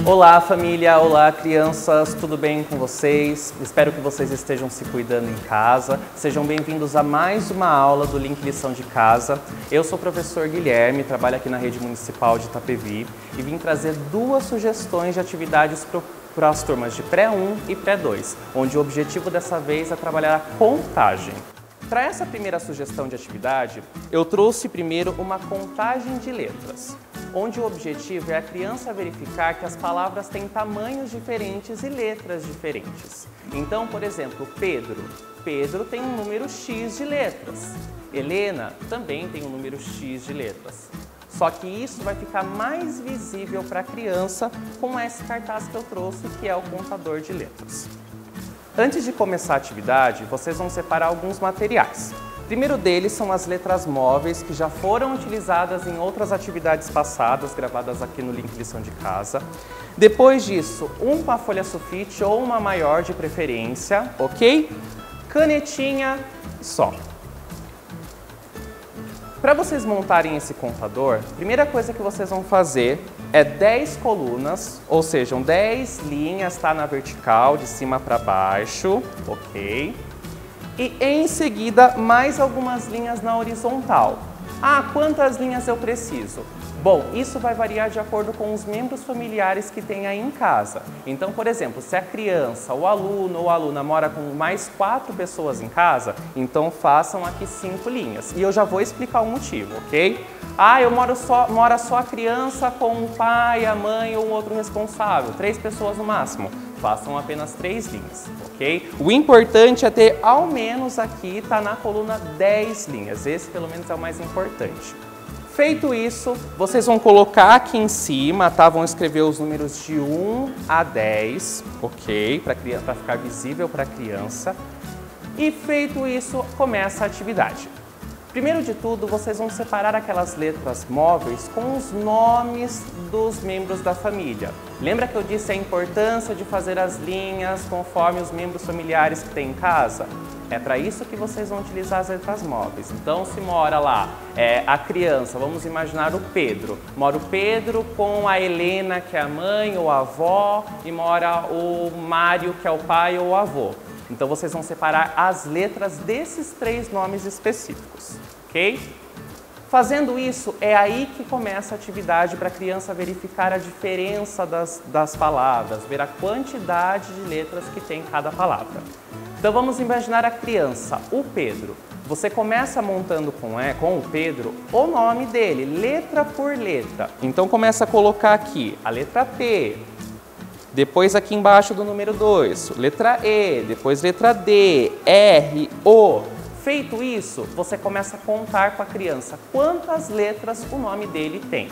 Olá família, olá crianças, tudo bem com vocês? Espero que vocês estejam se cuidando em casa. Sejam bem-vindos a mais uma aula do Link Lição de Casa. Eu sou o professor Guilherme, trabalho aqui na Rede Municipal de Itapevi e vim trazer duas sugestões de atividades para as turmas de pré-1 e pré-2, onde o objetivo dessa vez é trabalhar a contagem. Para essa primeira sugestão de atividade, eu trouxe primeiro uma contagem de letras, onde o objetivo é a criança verificar que as palavras têm tamanhos diferentes e letras diferentes. Então, por exemplo, Pedro tem um número X de letras. Helena também tem um número X de letras. Só que isso vai ficar mais visível para a criança com esse cartaz que eu trouxe, que é o contador de letras. Antes de começar a atividade, vocês vão separar alguns materiais. O primeiro deles são as letras móveis que já foram utilizadas em outras atividades passadas, gravadas aqui no Link Lição de Casa. Depois disso, uma folha sulfite ou uma maior de preferência, ok? Canetinha só. Para vocês montarem esse contador, a primeira coisa que vocês vão fazer é 10 colunas, ou seja, 10 linhas, tá, na vertical, de cima para baixo, ok? E em seguida, mais algumas linhas na horizontal. Ah, quantas linhas eu preciso? Bom, isso vai variar de acordo com os membros familiares que tem aí em casa. Então, por exemplo, se a criança, o aluno ou a aluna mora com mais 4 pessoas em casa, então façam aqui 5 linhas. E eu já vou explicar o motivo, ok? Ah, mora só a criança com o pai, a mãe ou outro responsável, 3 pessoas no máximo. Façam apenas 3 linhas, ok? O importante é ter ao menos aqui, tá na coluna 10 linhas. Esse pelo menos é o mais importante. Feito isso, vocês vão colocar aqui em cima, tá? Vão escrever os números de 1 a 10, ok? Para ficar visível para a criança. E feito isso, começa a atividade. Primeiro de tudo, vocês vão separar aquelas letras móveis com os nomes dos membros da família. Lembra que eu disse a importância de fazer as linhas conforme os membros familiares que tem em casa? É para isso que vocês vão utilizar as letras móveis. Então, se mora lá a criança, vamos imaginar o Pedro. Mora o Pedro com a Helena, que é a mãe ou a avó, e mora o Mário, que é o pai ou o avô. Então, vocês vão separar as letras desses 3 nomes específicos, ok? Fazendo isso, é aí que começa a atividade para a criança verificar a diferença das palavras, ver a quantidade de letras que tem cada palavra. Então, vamos imaginar a criança, o Pedro. Você começa montando com o Pedro o nome dele, letra por letra. Então, começa a colocar aqui a letra P. Depois aqui embaixo do número 2, letra E, depois letra D, R, O. Feito isso, você começa a contar com a criança quantas letras o nome dele tem.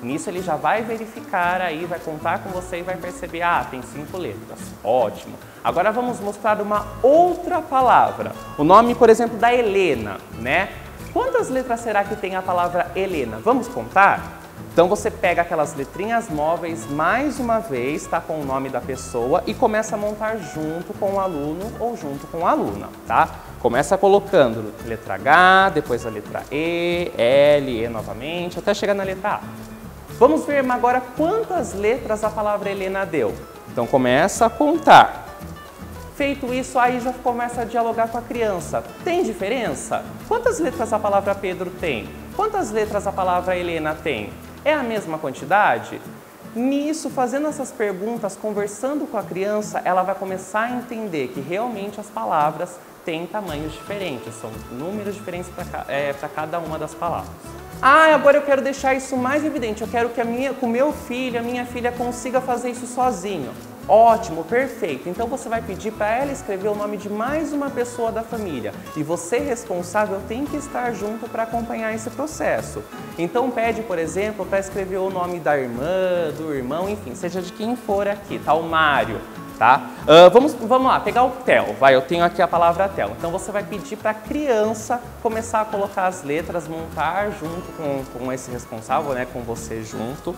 Nisso ele já vai verificar aí, vai contar com você e vai perceber, ah, tem 5 letras. Ótimo. Agora vamos mostrar uma outra palavra. O nome, por exemplo, da Helena, né? Quantas letras será que tem a palavra Helena? Vamos contar? Então você pega aquelas letrinhas móveis mais uma vez, tá, com o nome da pessoa e começa a montar junto com o aluno ou junto com a aluna, tá? Começa colocando letra H, depois a letra E, L, E novamente, até chegar na letra A. Vamos ver agora quantas letras a palavra Helena deu. Então começa a contar. Feito isso, aí já começa a dialogar com a criança. Tem diferença? Quantas letras a palavra Pedro tem? Quantas letras a palavra Helena tem? É a mesma quantidade? Nisso, fazendo essas perguntas, conversando com a criança, ela vai começar a entender que realmente as palavras têm tamanhos diferentes, são números diferentes para cada uma das palavras. Ah, agora eu quero deixar isso mais evidente, eu quero que o meu filho, a minha filha consiga fazer isso sozinho. Ótimo, perfeito. Então você vai pedir para ela escrever o nome de mais uma pessoa da família. E você, responsável, tem que estar junto para acompanhar esse processo. Então pede, por exemplo, para escrever o nome da irmã, do irmão, enfim, seja de quem for aqui, tá? O Mário, tá? Vamos lá, pegar o Theo. Eu tenho aqui a palavra Theo. Então você vai pedir para a criança começar a colocar as letras, montar junto com esse responsável, né, com você junto,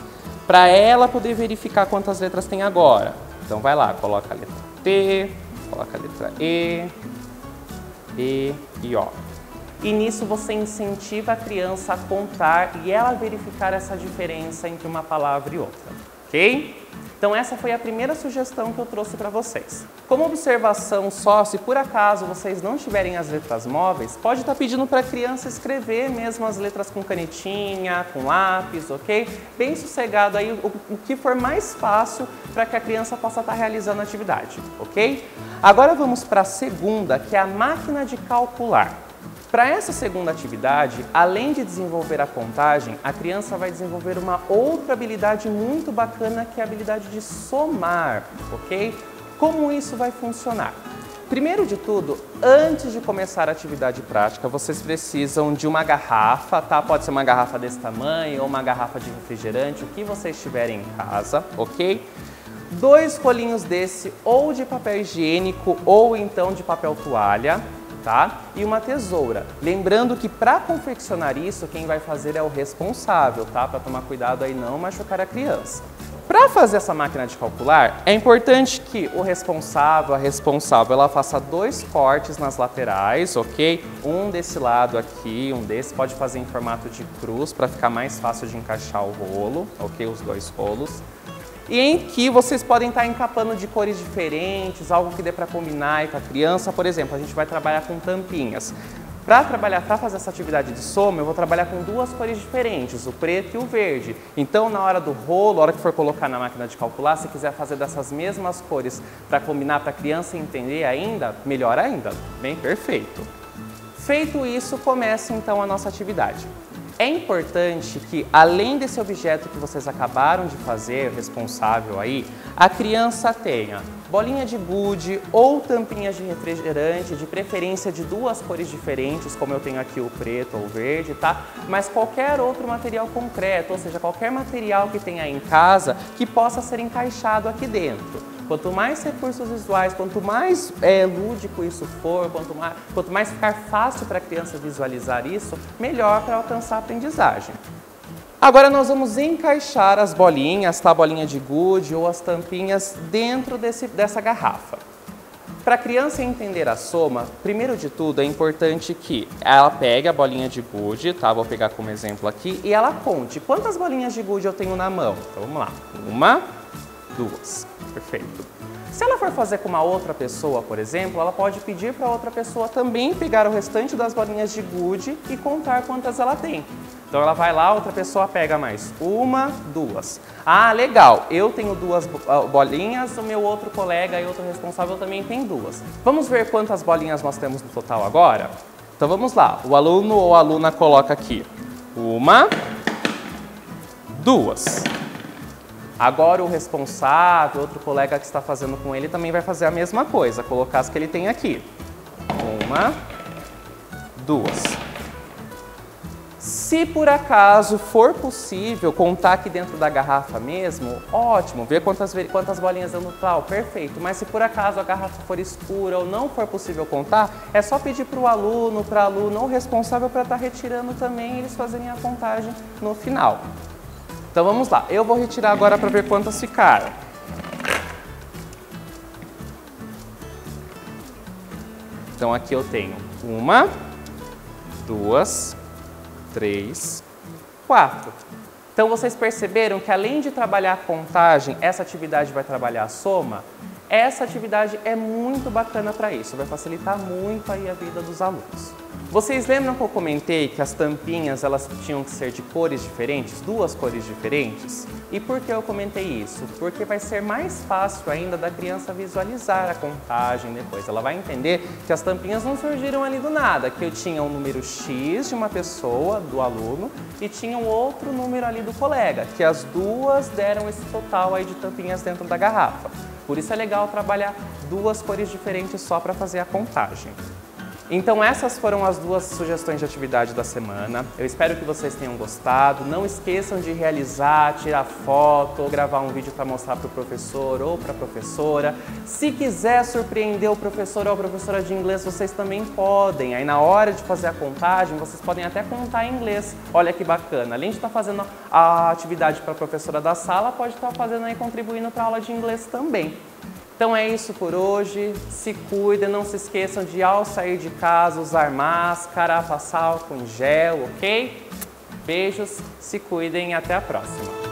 para ela poder verificar quantas letras tem agora. Então vai lá, coloca a letra T, coloca a letra E e O. E nisso você incentiva a criança a contar e ela verificar essa diferença entre uma palavra e outra, ok? Então essa foi a primeira sugestão que eu trouxe para vocês. Como observação só, se por acaso vocês não tiverem as letras móveis, pode estar pedindo para a criança escrever mesmo as letras com canetinha, com lápis, ok? Bem sossegado aí, o que for mais fácil para que a criança possa estar realizando a atividade, ok? Agora vamos para a segunda, que é a máquina de calcular. Para essa segunda atividade, além de desenvolver a contagem, a criança vai desenvolver uma outra habilidade muito bacana, que é a habilidade de somar, ok? Como isso vai funcionar? Primeiro de tudo, antes de começar a atividade prática, vocês precisam de uma garrafa, tá? Pode ser uma garrafa desse tamanho ou uma garrafa de refrigerante, o que vocês tiverem em casa, ok? 2 rolinhos desse, ou de papel higiênico ou então de papel toalha, tá? E uma tesoura. Lembrando que para confeccionar isso, quem vai fazer é o responsável, tá? Para tomar cuidado aí não machucar a criança. Para fazer essa máquina de calcular, é importante que o responsável, a responsável, ela faça 2 cortes nas laterais, ok? Um desse lado aqui, um desse, pode fazer em formato de cruz para ficar mais fácil de encaixar o rolo, ok? Os 2 rolos. E em que vocês podem estar encapando de cores diferentes, algo que dê para combinar aí com a criança. Por exemplo, a gente vai trabalhar com tampinhas. Para fazer essa atividade de soma, eu vou trabalhar com 2 cores diferentes, o preto e o verde. Então, na hora do rolo, na hora que for colocar na máquina de calcular, se quiser fazer dessas mesmas cores para combinar para a criança entender ainda, melhor ainda. Bem, perfeito. Feito isso, começa então a nossa atividade. É importante que, além desse objeto que vocês acabaram de fazer, responsável aí, a criança tenha bolinha de gude ou tampinhas de refrigerante, de preferência de 2 cores diferentes, como eu tenho aqui o preto ou o verde, tá? Mas qualquer outro material concreto, ou seja, qualquer material que tenha em casa que possa ser encaixado aqui dentro. Quanto mais recursos visuais, quanto mais lúdico isso for, quanto mais ficar fácil para a criança visualizar isso, melhor para alcançar a aprendizagem. Agora nós vamos encaixar as bolinhas, tá? A bolinha de gude ou as tampinhas dentro dessa garrafa. Para a criança entender a soma, primeiro de tudo é importante que ela pegue a bolinha de gude, tá? Vou pegar como exemplo aqui, e ela conte quantas bolinhas de gude eu tenho na mão. Então vamos lá. 1, 2. Perfeito. Se ela for fazer com uma outra pessoa, por exemplo, ela pode pedir para outra pessoa também pegar o restante das bolinhas de gude e contar quantas ela tem. Então ela vai lá, outra pessoa pega mais 1, 2. Ah, legal, eu tenho 2 bolinhas, o meu outro colega e outro responsável também tem 2. Vamos ver quantas bolinhas nós temos no total agora? Então vamos lá, o aluno ou a aluna coloca aqui 1, 2. Agora o responsável, outro colega que está fazendo com ele, também vai fazer a mesma coisa, colocar as que ele tem aqui. 1, 2. Se por acaso for possível contar aqui dentro da garrafa mesmo, ótimo, ver quantas bolinhas deu no total, perfeito. Mas se por acaso a garrafa for escura ou não for possível contar, é só pedir para o aluno, para a aluna ou responsável para estar retirando também e eles fazerem a contagem no final. Então vamos lá, eu vou retirar agora para ver quantas ficaram. Então aqui eu tenho 1, 2, 3, 4. Então vocês perceberam que além de trabalhar a contagem, essa atividade vai trabalhar a soma? Essa atividade é muito bacana para isso, vai facilitar muito aí a vida dos alunos. Vocês lembram que eu comentei que as tampinhas elas tinham que ser de cores diferentes, 2 cores diferentes? E por que eu comentei isso? Porque vai ser mais fácil ainda da criança visualizar a contagem depois. Ela vai entender que as tampinhas não surgiram ali do nada, que eu tinha um número X de uma pessoa, do aluno, e tinha um outro número ali do colega, que as 2 deram esse total aí de tampinhas dentro da garrafa. Por isso é legal trabalhar 2 cores diferentes só para fazer a contagem. Então essas foram as 2 sugestões de atividade da semana. Eu espero que vocês tenham gostado. Não esqueçam de realizar, tirar foto ou gravar um vídeo para mostrar para o professor ou para a professora. Se quiser surpreender o professor ou a professora de inglês, vocês também podem. Aí na hora de fazer a contagem, vocês podem até contar em inglês. Olha que bacana. Além de estar fazendo a atividade para a professora da sala, pode estar fazendo aí, contribuindo para a aula de inglês também. Então é isso por hoje, se cuidem, não se esqueçam de ao sair de casa usar máscara, passar álcool em gel, ok? Beijos, se cuidem e até a próxima!